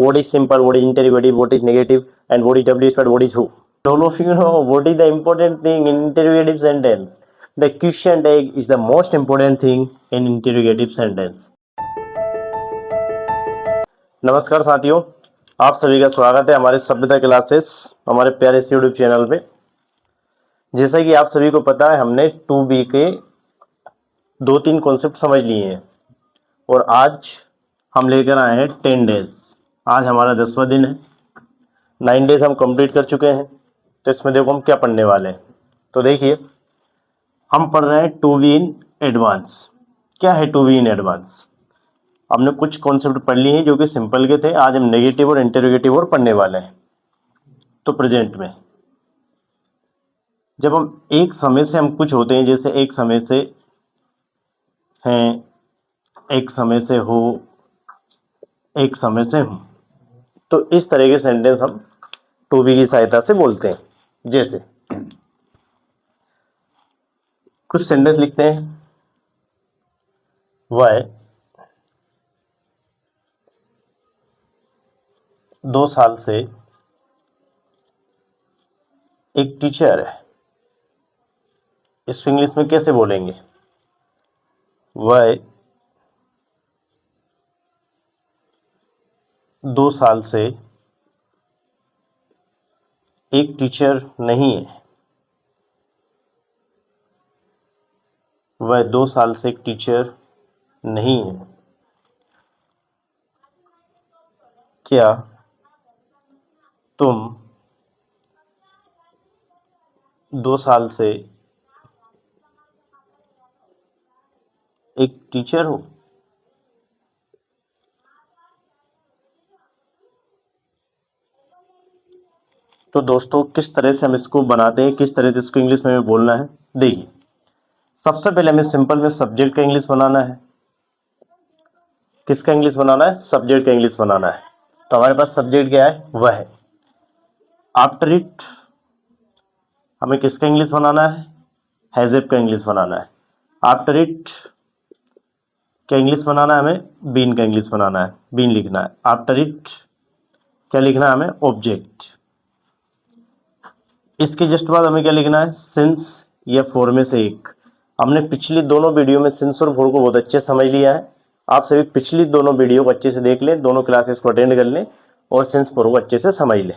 what is simple, what is interrogative, what is negative, and what is W squared, what is who. All of you know what is the important thing in interrogative sentence. The question tag is the most important thing in interrogative sentence. नमस्कार साथियों, आप सभी का स्वागत है हमारे सभ्यता classes, हमारे प्यारे से यूट्यूब चैनल पे। जैसा कि आप सभी को पता है, हमने 2B के 2-3 कॉन्सेप्ट समझ लिए हैं और आज हम लेकर आए हैं 10 डेज। आज हमारा 10वां दिन है। 9 डेज हम कंप्लीट कर चुके हैं। तो इसमें देखो हम क्या पढ़ने वाले हैं। तो देखिए, हम पढ़ रहे हैं 2B इन एडवांस। क्या है 2B इन एडवांस? हमने कुछ कॉन्सेप्ट पढ़ लिए हैं जो कि सिंपल के थे। आज हम नेगेटिव और इंटरोगेटिव और पढ़ने वाले हैं। तो प्रेजेंट में जब हम एक समय से हम कुछ होते हैं, जैसे एक समय से हैं, एक समय से हो, एक समय से हूं, तो इस तरह के सेंटेंस हम 2B की सहायता से बोलते हैं। जैसे कुछ सेंटेंस लिखते हैं। वह 2 साल से एक टीचर है। इसको इंग्लिश में कैसे बोलेंगे? वह 2 साल से एक टीचर नहीं है। वह 2 साल से एक टीचर नहीं है। क्या तुम 2 साल से एक टीचर हो? तो दोस्तों, किस तरह से हम इसको बनाते हैं, किस तरह से इसको इंग्लिश में बोलना है, देखिए। सबसे पहले हमें सिंपल में सब्जेक्ट का इंग्लिश बनाना है। किसका इंग्लिश बनाना है? सब्जेक्ट का इंग्लिश बनाना है। तो हमारे पास सब्जेक्ट क्या है? वह है। आफ्टर इट हमें किसका इंग्लिश बनाना है? हैज़ का इंग्लिश बनाना है। आफ्टर इट क्या इंग्लिश बनाना है? हमें बीन का इंग्लिश बनाना है, बीन लिखना है। आफ्टर इट क्या लिखना है? हमें ऑब्जेक्ट। इसके जस्ट बाद हमें क्या लिखना है? सिंस या फॉर में से एक। हमने पिछली दोनों वीडियो में सिंस और फॉर को बहुत अच्छे समझ लिया है। आप सभी पिछली दोनों वीडियो को अच्छे से देख लें, दोनों क्लासेस को अटेंड कर लें और सिंस फॉर को अच्छे से समझ लें।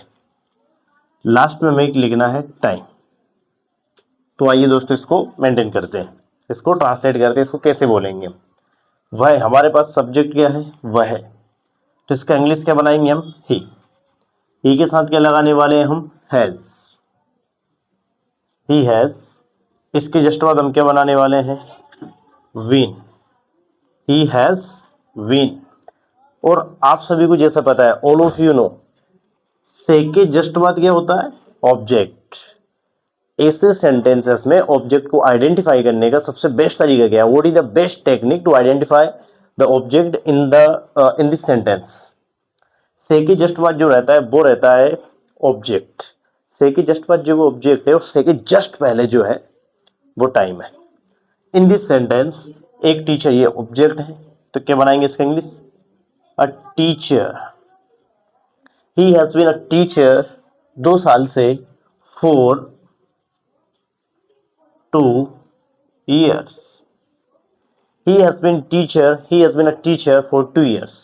लास्ट में हमें लिखना है टाइम। तो आइए दोस्तों, इसको मेंटेन करते हैं, इसको ट्रांसलेट करते हैं। इसको कैसे बोलेंगे? वह, हमारे पास सब्जेक्ट क्या है? वह है। तो इसका इंग्लिश क्या बनाएंगे हम? ही के साथ क्या लगाने वाले हैं हम? हैज। He has. इसके जस्ट बाद हम क्या बनाने वाले हैं? विन। He has win. और आप सभी को जैसा पता है, ऑल ऑफ यू नो, से के जस्ट बाद क्या होता है? ऑब्जेक्ट। ऐसे सेंटेंसेस में ऑब्जेक्ट को आइडेंटिफाई करने का सबसे बेस्ट तरीका क्या है? What is the best technique to identify the object in this sentence? से के जस्ट बाद जो रहता है वो रहता है ऑब्जेक्ट। से के जस्ट बाद जो ऑब्जेक्ट है और से के जस्ट पहले जो है वो टाइम है। इन दिस सेंटेंस एक टीचर ये ऑब्जेक्ट है, तो क्या बनाएंगे इसका English? A teacher. He has been a teacher 2 साल से for 2 years. He has been a teacher for 2 years.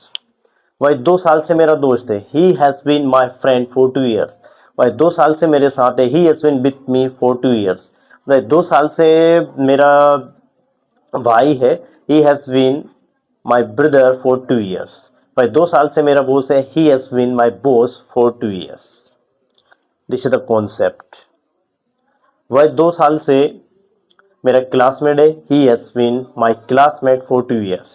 वह 2 साल से मेरा दोस्त है। He has been my friend for 2 years. वह 2 साल से मेरे साथ है। He has been with me for 2 years. वह 2 साल से मेरा भाई है। He has been my brother for 2 years. वह 2 साल से मेरा बॉस है। He has been my boss for 2 years. This is the concept. वह 2 साल से मेरा क्लासमेट है। He has been my classmate for 2 years.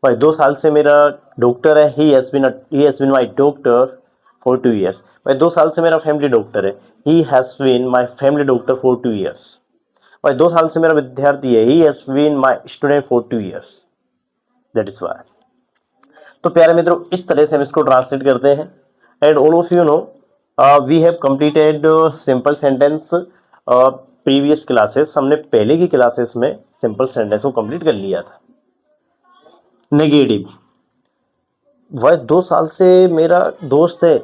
भाई 2 साल से मेरा डॉक्टर है। He has been my doctor for 2 years. भाई 2 साल से मेरा फैमिली डॉक्टर है। He has been my family doctor for 2 years. भाई 2 साल से मेरा विद्यार्थी है। He has been my student for 2 years. That is why. तो प्यारे मित्रों, इस तरह से हम इसको ट्रांसलेट करते हैं। And all of you know, we have completed simple sentence previous classes. हमने पहले की क्लासेस में सिंपल सेंटेंस को कंप्लीट कर लिया था। नेगेटिव, वह 2 साल से मेरा दोस्त है,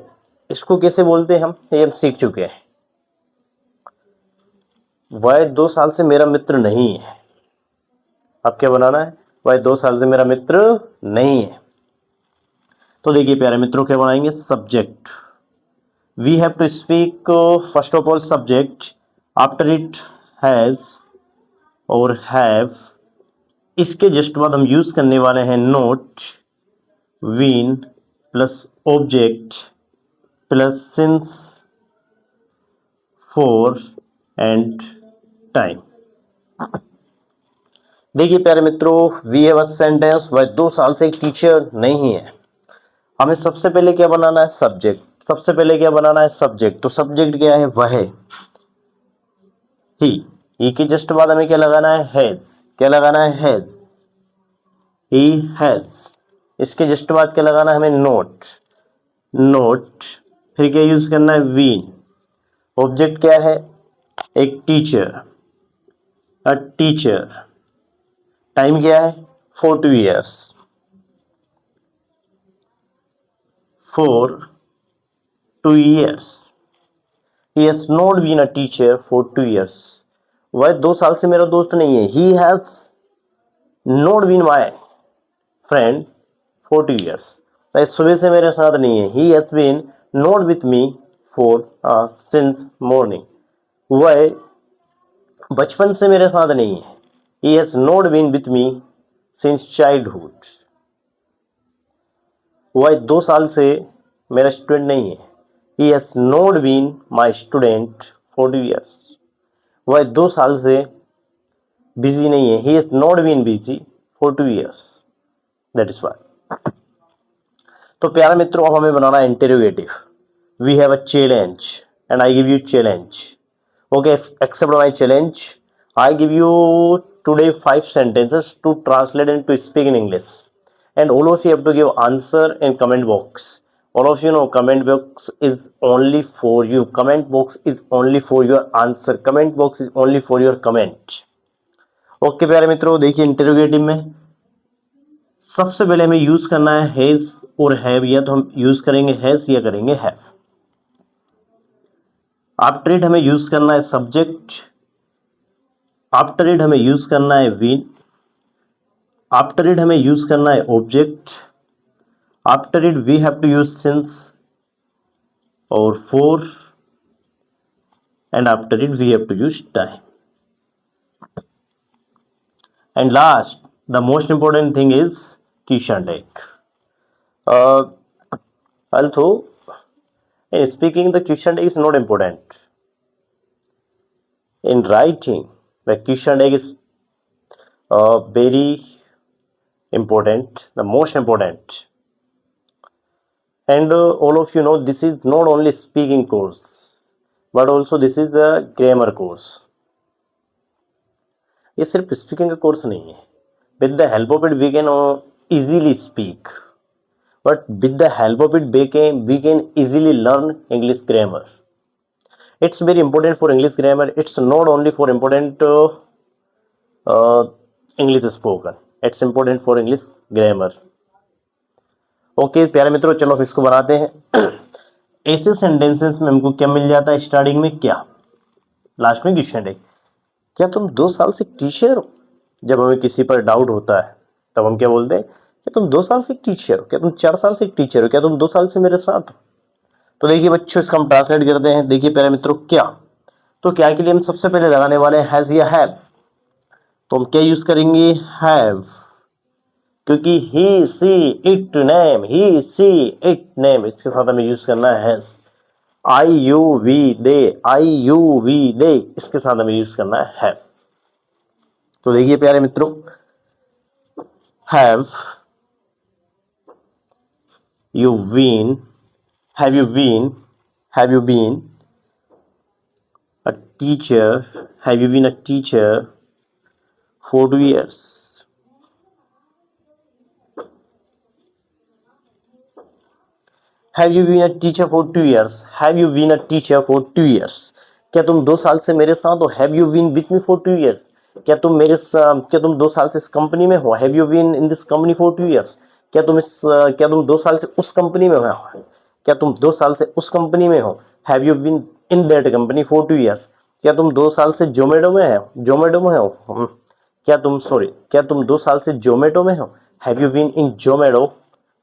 इसको कैसे बोलते हैं हम, ये हम सीख चुके हैं। वह 2 साल से मेरा मित्र नहीं है। अब क्या बनाना है, वह 2 साल से मेरा मित्र नहीं है। तो देखिए प्यारे मित्रों, क्या बनाएंगे, subject. We have to speak first of all subject, after it has और हैव। इसके जस्ट बाद हम यूज करने वाले हैं not, been plus object plus since, for and time. देखिए प्यारे मित्रों, वी हैव अ सेंटेंस, वह 2 साल से एक टीचर नहीं है। हमें सबसे पहले क्या बनाना है, सब्जेक्ट। सबसे पहले क्या बनाना है, सब्जेक्ट। तो सब्जेक्ट क्या है, वह है ही के जस्ट बाद हमें क्या लगाना है, हैज। क्या लगाना है, हैज, ही हैज। इसके जस्ट बाद क्या लगाना है हमें, नोट, नोट। फिर क्या यूज करना है, वीन। ऑब्जेक्ट क्या है, एक टीचर, अ टीचर। टाइम क्या है, 4 years, for 2 years. He has not been a teacher for 2 years. वह 2 साल से मेरा दोस्त नहीं है। He has not been my friend for 2 years. वह सुबह से मेरे साथ नहीं है। He has been not with me for since morning. वह बचपन से मेरे साथ नहीं है। He has not been with me since childhood. वह 2 साल से मेरा स्टूडेंट नहीं है। He has not been my student for 2 years. वह 2 साल से बिजी नहीं है। He has not been busy for 2 years. That is why. तो प्यारे मित्रों, अब हमें बनाना है interrogative. We have a challenge and I give you challenge. Okay, accept my challenge. I give you today 5 sentences to translate and to speak in English. And all of you have to give answer in comment box. All of you know comment box is only for you. Comment box is only for your answer. Comment box is only for your comment. Okay प्यारे मित्रों, देखिए interrogative में सबसे पहले हमें use करना है has और हैव। या तो हम यूज करेंगे हैज या करेंगे हैव। आफ्टर इट हमें यूज करना है सब्जेक्ट, आफ्टर इट हमें यूज करना है बीन, आफ्टर इट हमें यूज करना है object, after it we have to use since और for, and after it we have to use time. And last, the most important thing is question tag. although in speaking the question tag is not important, in writing the question tag is very important, the most important. And all of you know this is not only speaking course but also this is a grammar course. ये सिर्फ speaking का course नहीं है। With the help of it we can easily speak, but with the help of it we can easily learn English grammar. It's very important for English grammar. It's not only for important English spoken, it's important for English grammar. Okay प्यारे मित्रों, चलो अब इसको बनाते हैं। ऐसे sentences में हमको क्या मिल जाता है, स्टार्टिंग में क्या, लास्ट में क्वेश्चन है। क्या तुम 2 साल से टीचर हो? जब हमें किसी पर डाउट होता है तब हम क्या बोलते हैं, क्या तुम 2 साल से एक टीचर हो, क्या तुम 4 साल से एक टीचर हो, क्या तुम 2 साल से मेरे साथ हो? तो देखिए बच्चों, इसका हम ट्रांसलेट करते हैं। देखिए प्यारे मित्रों, क्या, तो क्या के लिए हम सबसे पहले लगाने वाले हैं हैज या हैव। तो हम क्या यूज करेंगे, हैव, क्योंकि he she it name, he she it name, इसके साथ हमें यूज करना है has. I you we they, I you we they, इसके साथ हमें यूज करना है हैव। तो देखिए प्यारे मित्रों, have you been, have you been a teacher, have you been a teacher for 2 years? Have you been a teacher for 2 years? Have you been a teacher for 2 years? क्या तुम 2 साल से मेरे साथ हो? Have you been with me for 2 years? क्या तुम 2 साल से इस कंपनी में हो? Have you been in this company for 2 years? क्या तुम 2 साल से उस कंपनी में हो? क्या तुम 2 साल से उस कंपनी में हो? Have you been in that company for 2 years? क्या तुम 2 साल से जोमेटो में हो? क्या तुम 2 साल से जोमेटो में हो? Have you been in Zomato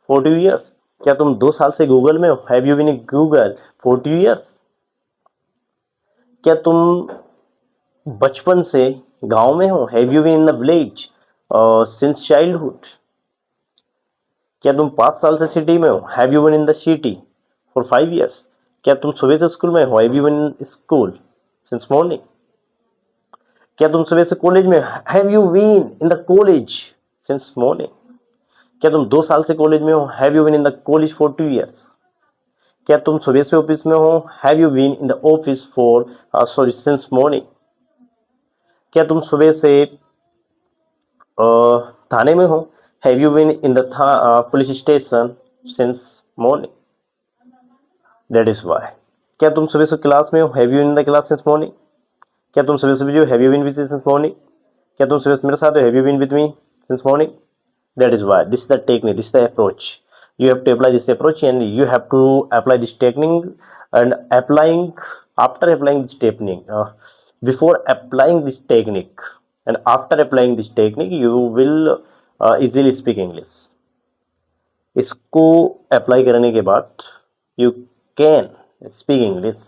for 2 years? क्या तुम 2 साल से गूगल में हो? Have you been in Google for 2 years? क्या तुम बचपन से गांव में हो? Have you been in the village since childhood? क्या तुम 5 साल से सिटी में हो? Have you been in the city for 5 years? क्या तुम सुबह से स्कूल में हो? Have you been in school since morning? क्या तुम सुबह से कॉलेज में? Have you been in the college since morning? क्या तुम 2 साल से कॉलेज में हो? Have you been in the college for 2 years? क्या तुम सुबह से ऑफिस में हो? Have you been in the office for since morning? क्या तुम सुबह से थाने में हो? Have you been in the police station since morning? That is why. क्या तुम सुबह से क्लास में हो? Have you in the class since morning? क्या तुम सुबह सुबह जो have you been with since morning? क्या तुम सुबह मेरे साथ हो? Have you been with me since morning? That is why this is the technique, this is the approach. You have to apply this approach, and you have to apply this technique. And after applying this technique, before applying this technique, and after applying this technique, you will easily speak English. इसको apply करने के बाद you can speak English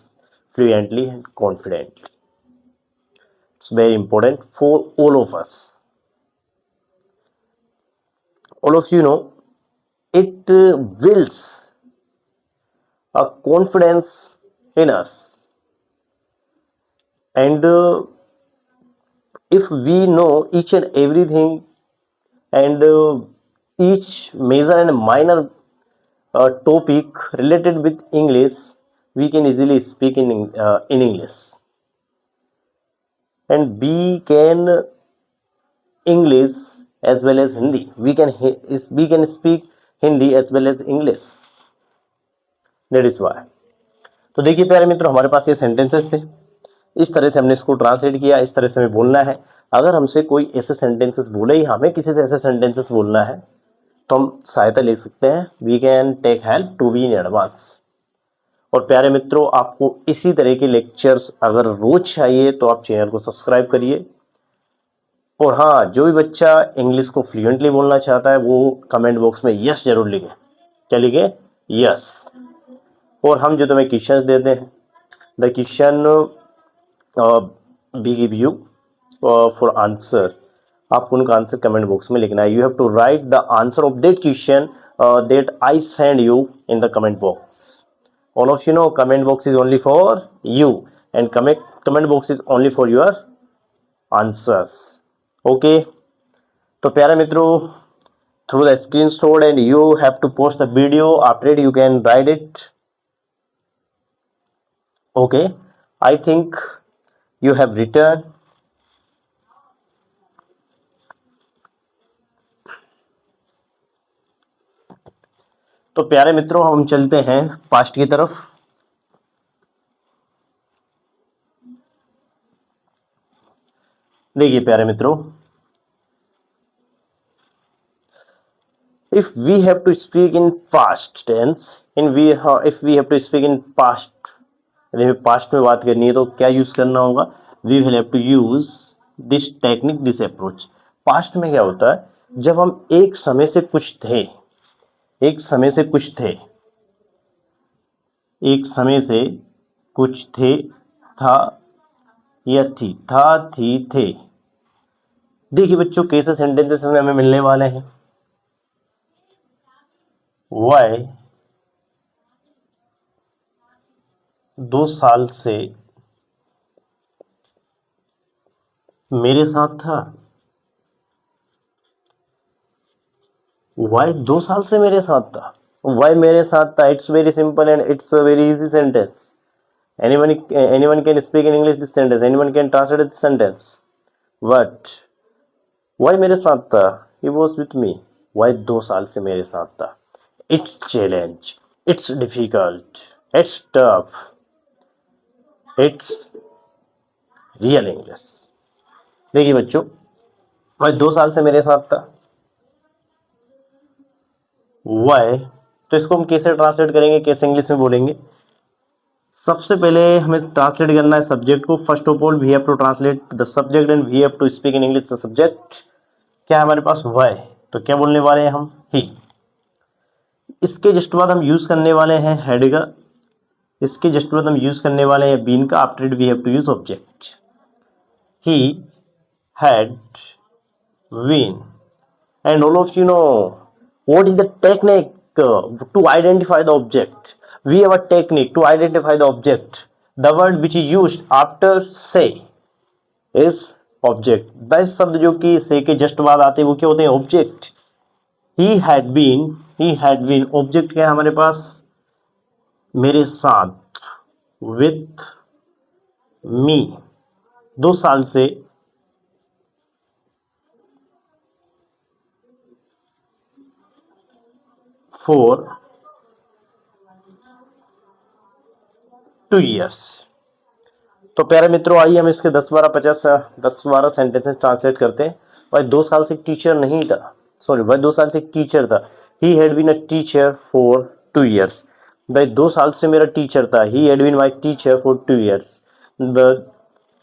fluently and confidently. It's very important for all of us. All of you know, it builds a confidence in us, and if we know each and everything, and each major and minor topic related with English, we can easily speak in English, and we can English as well as Hindi. We can speak Hindi as well as English. That is why. तो देखिए प्यारे मित्रों, हमारे पास ये sentences थे, इस तरह से हमने इसको ट्रांसलेट किया, इस तरह से हमें बोलना है। अगर हमसे कोई ऐसे सेंटेंसेस बोले, या हमें किसी से ऐसे सेंटेंसेस बोलना है, तो हम सहायता ले सकते हैं। We can take help to be in advance. और प्यारे मित्रों, आपको इसी तरह के लेक्चर्स अगर रोज चाहिए तो आप चैनल को सब्सक्राइब करिए। और हाँ, जो भी बच्चा इंग्लिश को फ्लुएंटली बोलना चाहता है वो कमेंट बॉक्स में यस जरूर लिखे। क्या लिखे? यस। और हम जो तुम्हें क्वेश्चंस देते हैं, the question we give you for answer, आपको उनका आंसर कमेंट बॉक्स में लिखना है। You have to write the answer of that question that I send you in the comment box. All of you know, comment box is only for you, and comment box is only for your answers. Okay, तो प्यारे मित्रों, through the screenshot and you have to post the video, after it you can write it. Okay, I think you have return. तो प्यारे मित्रों, हम चलते हैं past की तरफ। देखिए प्यारे मित्रों, if we have to speak in past tense, if we have to speak in past, यदि हमें पास्ट में बात करनी है तो क्या यूज करना होगा? we will have to use this technique, this approach. Past में क्या होता है? जब हम एक समय से कुछ थे, एक समय से कुछ थे, एक समय से कुछ थे, था या थी, था, थी, थे। देखिए बच्चों, कैसे सेंटेंसेस में हमें मिलने वाले हैं। वाई 2 साल से मेरे साथ था। वाई 2 साल से मेरे साथ था, वाई मेरे साथ था। It's very simple and it's a very easy sentence. Anyone can speak in English this sentence, anyone can translate this sentence. But why मेरे साथ था? He was with me. Why 2 साल से मेरे साथ था? It's challenge, it's difficult, it's tough, it's real English. देखिए बच्चों, वह 2 साल से मेरे साथ था। वाई, तो इसको हम कैसे ट्रांसलेट करेंगे, कैसे इंग्लिश में बोलेंगे? सबसे पहले हमें ट्रांसलेट करना है सब्जेक्ट को। First of all we have to translate the subject and we have to speak in English the subject. क्या है हमारे पास? वाई, तो क्या बोलने वाले हैं हम? ही। इसके जस्ट बाद हम यूज करने वाले हैं हैड का। इसके जस्ट बाद हम यूज करने वाले हैं बीन का। After it we have to use object. He had been, and all of you know what is the technique to identify the object. We have a technique to identify the object. The word which is used after say is object. 10 शब्द जो कि say के just बाद आते हैं वो क्या होते हैं? Object. he had been object क्या है हमारे पास? मेरे साथ, with me, 2 साल से, for 2 years। तो प्यारे मित्रों, आइए हम इसके 10-12 सेंटेंसेस ट्रांसलेट करते हैं। वह 2 साल से टीचर नहीं था, वह 2 साल से टीचर था। He had been a teacher for 2 years। वह 2 साल से मेरा टीचर था। He had been my teacher for 2 years।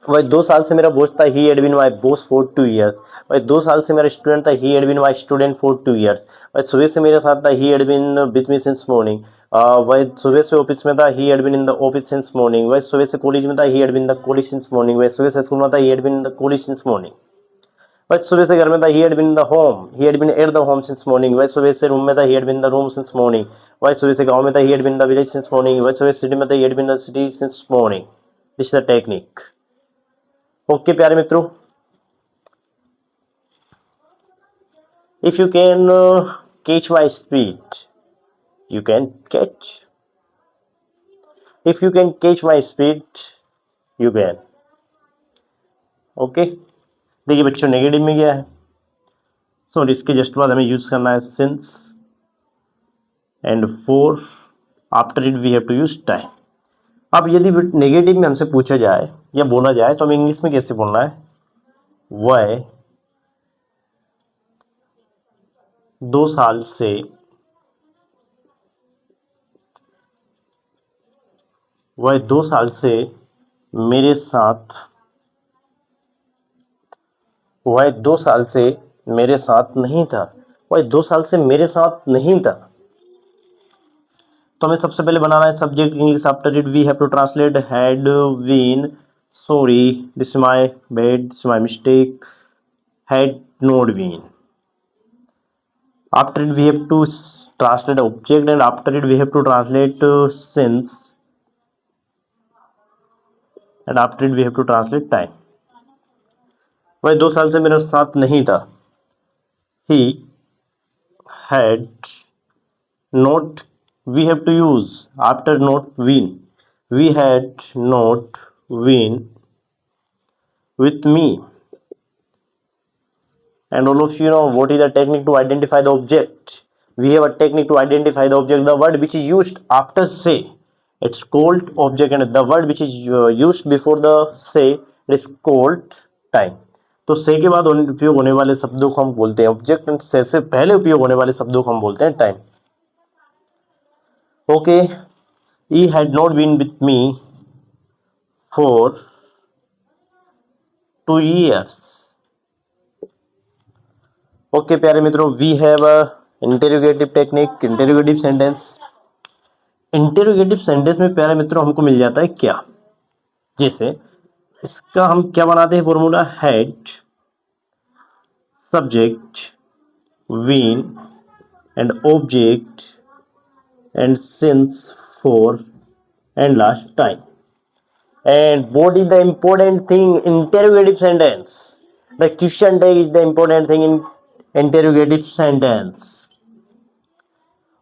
वह 2 साल से मेरा बॉस था। He had been my boss for 2 years। वह 2 साल से मेरा स्टूडेंट था। He had been my student for 2 years। वह सुबह से मेरे साथ था। He had been with me since morning. वह सुबह से ऑफिस में था। He had been in the office since morning. वह सुबह से कॉलेज में था। He had been the college since morning. वह सुबह से स्कूल में था। He had been in the college since morning. वह सुबह से घर में था। He had been in the home. He had been at the home since morning. वह सुबह से रूम में था। He had been in the room since morning. वह सुबह से गांव में था। He had been in the village since morning. वह सुबह सिटी में था। He had been in the city since morning. This is the technique. Okay प्यारे मित्रों, if you can catch my speed, you can catch. If you can catch my speed, you can. Okay, देखिए बच्चों, negative में क्या है? Sorry, इसके just बाद हमें यूज करना है since and for. After it we have to use time. अब यदि नेगेटिव में हमसे पूछा जाए या बोला जाए तो हमें इंग्लिश में कैसे बोलना है? वह 2 साल से मेरे साथ, वह 2 साल से मेरे साथ नहीं था। वह 2 साल से मेरे साथ नहीं था। तो हमें सबसे पहले बनाना है subject English. After it we have to translate had been, sorry this is my bad, this is my mistake, had not been. After it we have to translate object and after it we have to translate since and after it we have to translate time. वह 2 साल से मेरे साथ नहीं था। He had not, we have to use after not been. We had not been with me. And all of you know what is the technique to identify the object. We have a technique to identify the object. The word which is used after say, it's called object, and the word which is used before the say, it is called time. तो से के बाद उपयोग होने वाले शब्दों को हम बोलते हैं ऑब्जेक्ट, एंड से पहले उपयोग होने वाले शब्दों को हम बोलते हैं time. Okay, he had not been with me for 2 years। Okay प्यारे मित्रों, we have a interrogative technique, interrogative sentence. Interrogative sentence में प्यारे मित्रों हमको मिल जाता है क्या? जैसे इसका हम क्या बनाते हैं formula? Had, subject, been and object and since, for and last time. And what is the important thing in interrogative sentence? The question tag is the important thing in interrogative sentence.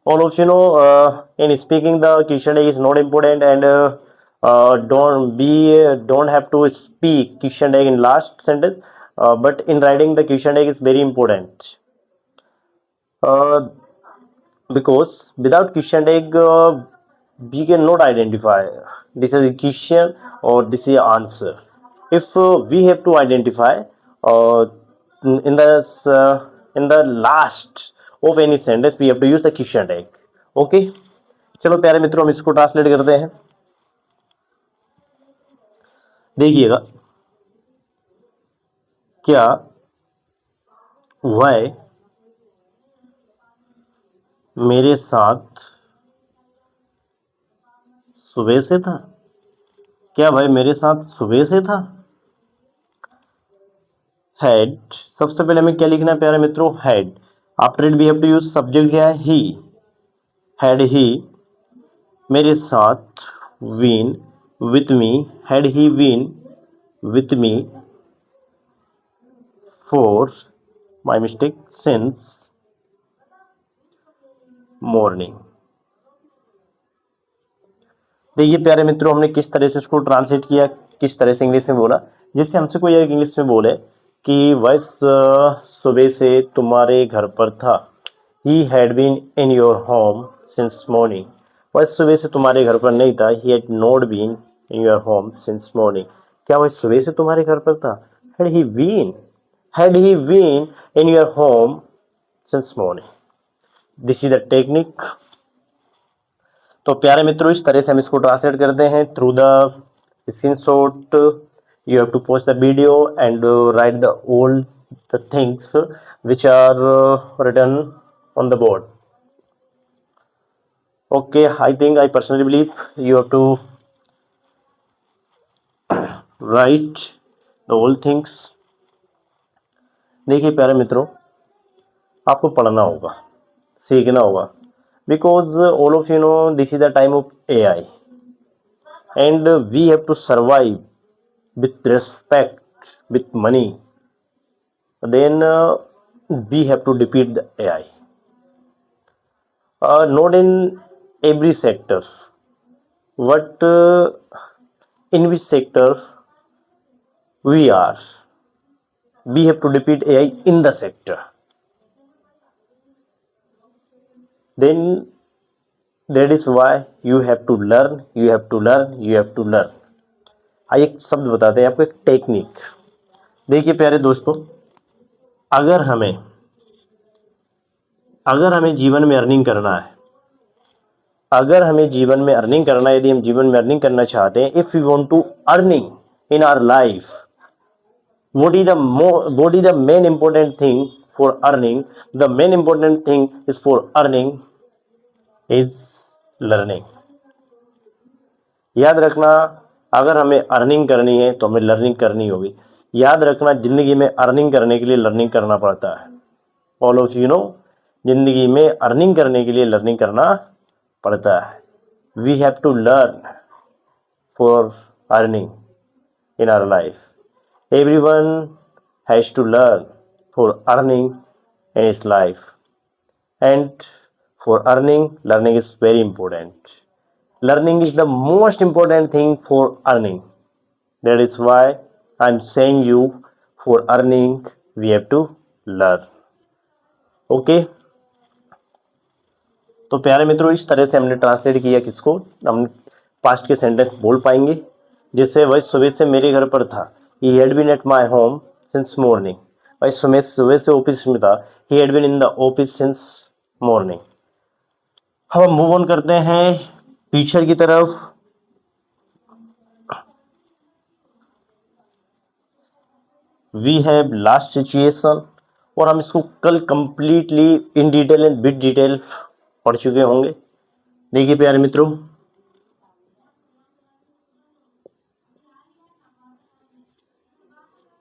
All of you know in speaking the question tag is not important, and don't have to speak question tag in last sentence, but in writing the question tag is very important. Because without question tag we cannot identify this is a question or this is an answer. If we have to identify in the last of any sentence we have to use the question tag. Okay, चलो प्यारे मित्रों हम इसको translate करते हैं। देखिएगा, क्या वह मेरे साथ सुबह से था? क्या भाई मेरे साथ सुबह से था? हैड, सबसे पहले हमें क्या लिखना है प्यारे मित्रों? Had. After it we have to use subject क्या है? ही। हैड ही मेरे साथ been with me, had he been with me for, my mistake, since morning. देखिए प्यारे मित्रों, हमने किस तरह से इसको ट्रांसलेट किया, किस तरह से इंग्लिश में बोला। जैसे हमसे कोई एक इंग्लिश में बोले कि वह सुबह से तुम्हारे घर पर था, he had been in your home since morning. वह सुबह से तुम्हारे घर पर नहीं था, he had not been in your home since morning. क्या वह सुबह से तुम्हारे घर पर था? Had he been, had he been in your home since morning. This is the technique. तो प्यारे मित्रों, इस तरह से हम इसको ट्रांसलेट करते हैं through the screenshot. You have to post the video and write the all the things which are written on the board. Okay, I think I personally believe you have to write the all things. देखिए प्यारे मित्रों, आपको पढ़ना होगा, सीखना होगा, because all of you know this is the time of AI and we have to survive with respect, with money. Then we have to defeat the AI. Not in every sector, but in which sector we are, we have to defeat AI in the sector. Then that is why you have to learn, you have to learn, you have to learn. आइए एक शब्द बताते हैं आपको, एक technique. देखिए प्यारे दोस्तों, अगर हमें जीवन में अर्निंग करना है, अगर हमें जीवन में अर्निंग करना है, यदि हम जीवन में अर्निंग करना चाहते हैं, if you want to earning in our life, what is the main important thing for earning? The main important thing is for earning is learning. याद रखना, अगर हमें अर्निंग करनी है तो हमें लर्निंग करनी होगी। याद रखना, जिंदगी में अर्निंग करने के लिए लर्निंग करना पड़ता है। ऑल ऑफ यू नो, जिंदगी में अर्निंग करने के लिए लर्निंग करना पड़ता है। We have to learn for earning in our life. Everyone has to learn for earning in his life, and for earning, learning is very important. Learning is the most important thing for earning. That is why I'm saying you, for earning we have to learn. Okay? तो प्यारे मित्रों, इस तरह से हमने translate किया किसको, हम पास्ट के सेंटेंस बोल पाएंगे। जैसे वह सुबह से मेरे घर पर था, he had been at my home since morning. वह सुबह से ऑफिस में था, he had been in the office since morning. अब हम मूव ऑन करते हैं टीचर की तरफ। वी हैव लास्ट सिचुएशन, और हम इसको कल completely in detail and with detail पढ़ चुके होंगे। देखिए प्यारे मित्रों,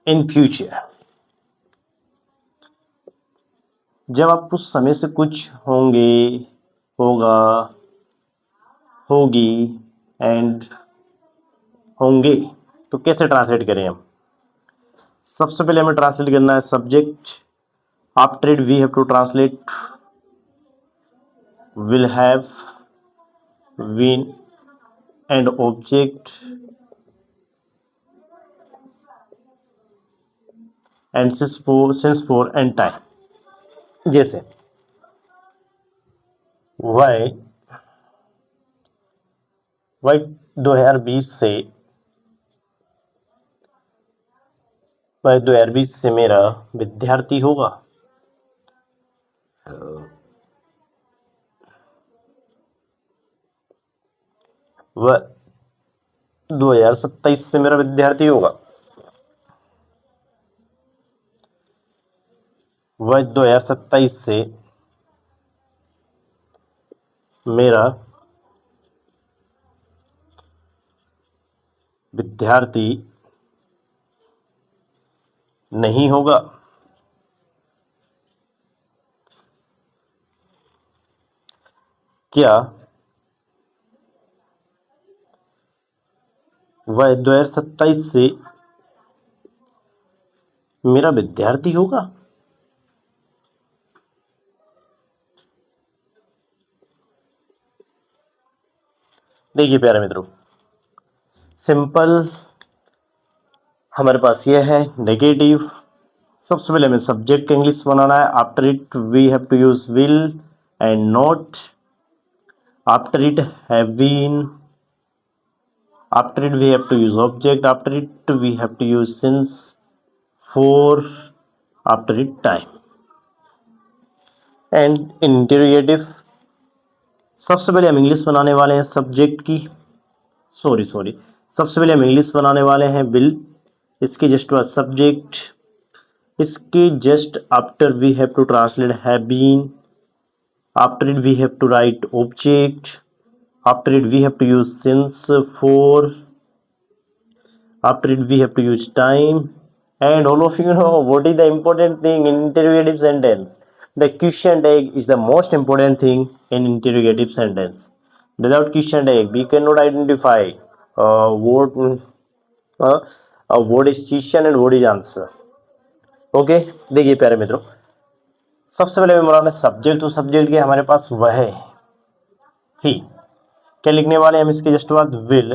इन फ्यूचर, जब आप कुछ समय से कुछ होंगे, होगा, होगी एंड होंगे, तो कैसे ट्रांसलेट करें हम? सबसे पहले हमें ट्रांसलेट करना है subject. After it we have to translate will have, been and object and since for and time. जैसे वह 2020 से, वह 2020 से मेरा विद्यार्थी होगा। वह 2027 से मेरा विद्यार्थी होगा। वह 2027 से मेरा विद्यार्थी नहीं होगा। क्या वह 2027 से मेरा विद्यार्थी होगा? देखिए प्यारे मित्रों, सिंपल हमारे पास यह है नेगेटिव। सबसे पहले हमें सब्जेक्ट का इंग्लिश बनाना है। After it we have to use will and not. After it have been. After it we have to use object. After it we have to use since. For. After it time. And in interrogative सबसे पहले हम English बनाने वाले हैं subject की। Sorry सबसे पहले हम इंग्लिश बनाने वाले हैं विल। इसके जस्ट बाद सब्जेक्ट। इसके just after we have to translate have been. After it we have to write object. After it we have to use since for. After it we have to use time. And all of you know what is the important thing in interrogative sentence? The question tag is the most important thing in interrogative sentence. Without question tag, we cannot identify what is question and what is answer. Okay, देखिए प्यारे मित्रों, सबसे पहले हमारा subject, तो subject के हमारे पास वह है ही। क्या लिखने वाले हम इसके जस्ट बाद will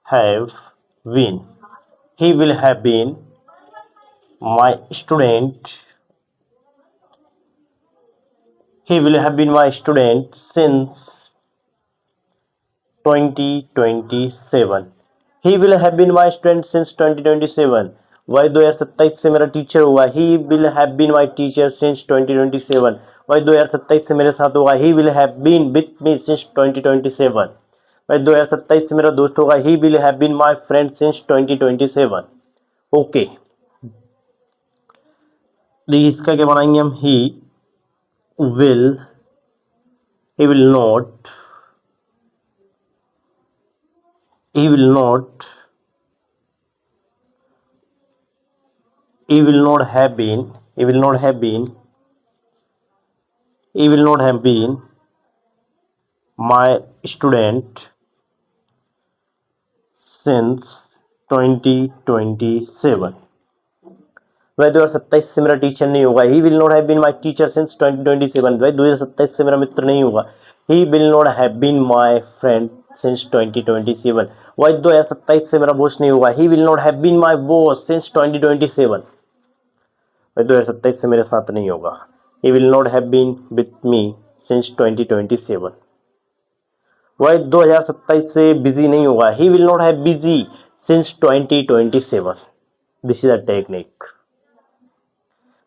have been. He will have been my student. He will have been my student since 2027. He will have been my student since 2027. वही 2027 से मेरा टीचर हुआ। He will have been my teacher since 2027. वही 2027 से मेरे साथ होगा। He will have been with me since 2027. वही 2027 से मेरा दोस्त होगा। He will have been my friend since 2027. Okay, देखिए इसका क्या बनाएंगे हम। ही will not he will not have been my student since 2027. वह 2027 से मेरा टीचर नहीं होगा। He will not have been my teacher since 2027। वह 2027 से मेरा मित्र नहीं होगा। He will not have been my friend since 2027। वह 2027 से मेरा बॉस नहीं होगा। He will not have been my boss since 2027। वह 2027 से मेरे साथ नहीं होगा। He will not have been with me since 2027। वह 2027 से बिजी नहीं होगा। He will not have busy since 2027। This is a technique.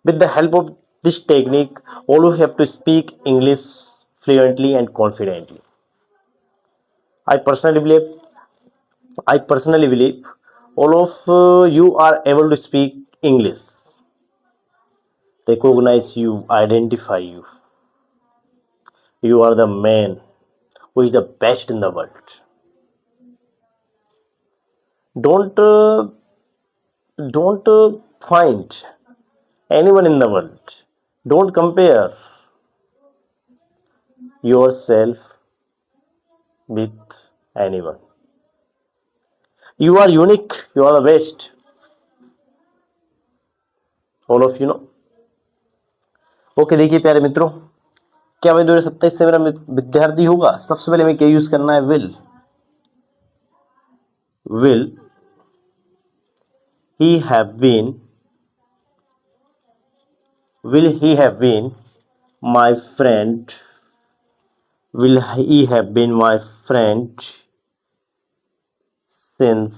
With the help of this technique, all of you have to speak English fluently and confidently. I personally believe all of you are able to speak English, recognize you, identify you. You are the man who is the best in the world. Don't find anyone in the world. Don't compare yourself with anyone. You are unique. You are the best. All of you know. Okay, देखिए प्यारे मित्रों, क्या वह 2027 से मेरा विद्यार्थी होगा? सबसे पहले हमें क्या यूज करना है? Will he have been my friend? Will he have been my friend since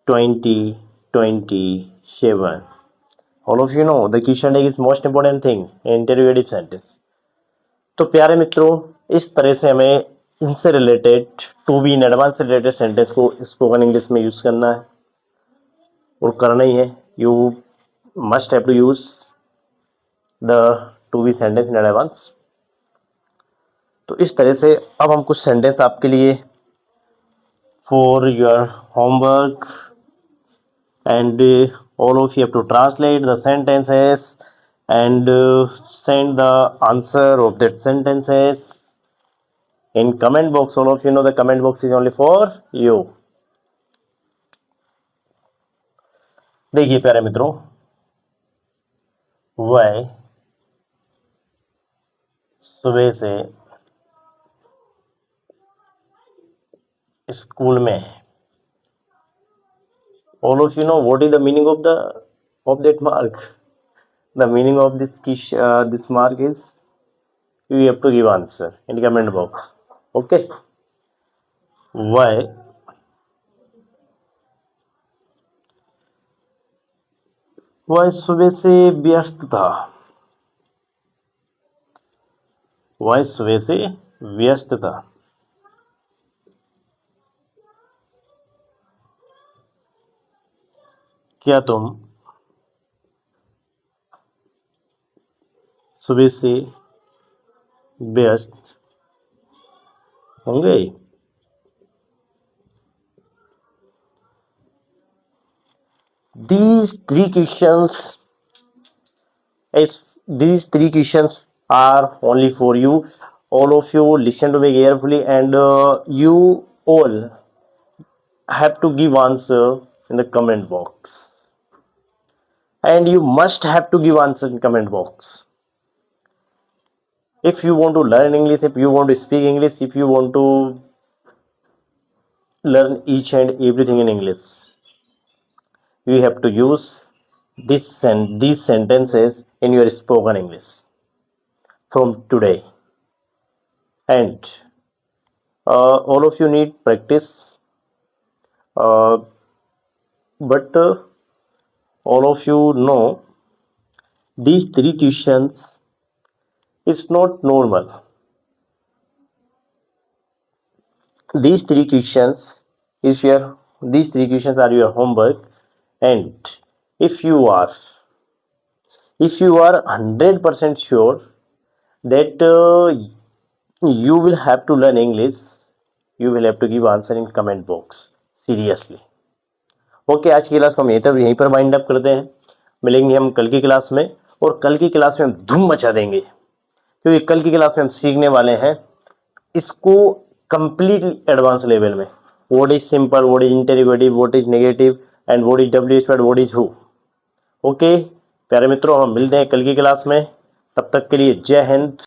2027? All of you know the question tag is most important thing in interrogative sentence. तो प्यारे मित्रों, इस तरह से हमें इनसे related to be in advance related sentence को spoken English में यूज करना है और करना ही है। You must have to use the to be sentence in advance. तो इस तरह से अब हम कुछ सेंटेंस आपके लिए for your homework and all of you have to translate the sentences and send the answer of that sentences in comment box. All of you know the comment box is only for you. देखिए प्यारे मित्रों, वह सुबह से school में, all of you know what is the meaning of that mark. The meaning of this mark is you have to give answer in comment box. Okay, वह सुबह से व्यस्त था। वह सुबह से व्यस्त था। क्या तुम सुबह से व्यस्त होंगे? These three questions are only for you. All of you listen to me carefully, and you all have to give answer in the comment box. And you must have to give answer in comment box. If you want to learn English, if you want to speak English, if you want to learn each and everything in English, you have to use these sentences in your spoken English from today. And all of you need practice, but all of you know these three questions is not normal. These three questions are your homework, and if you are 100% sure that you will have to learn English, you will have to give answer in comment box seriously. Okay, आज की class को हम यहीं पर wind up करते हैं। मिलेंगे हम कल की क्लास में, और कल की क्लास में हम धूम मचा देंगे, क्योंकि कल की क्लास में हम सीखने वाले हैं इसको कंप्लीटली एडवांस लेवल में। What is simple, what is interrogative, what is negative, and what is WH word, what is who. Okay प्यारे मित्रों, हम मिलते हैं कल की क्लास में। तब तक के लिए जय हिंद।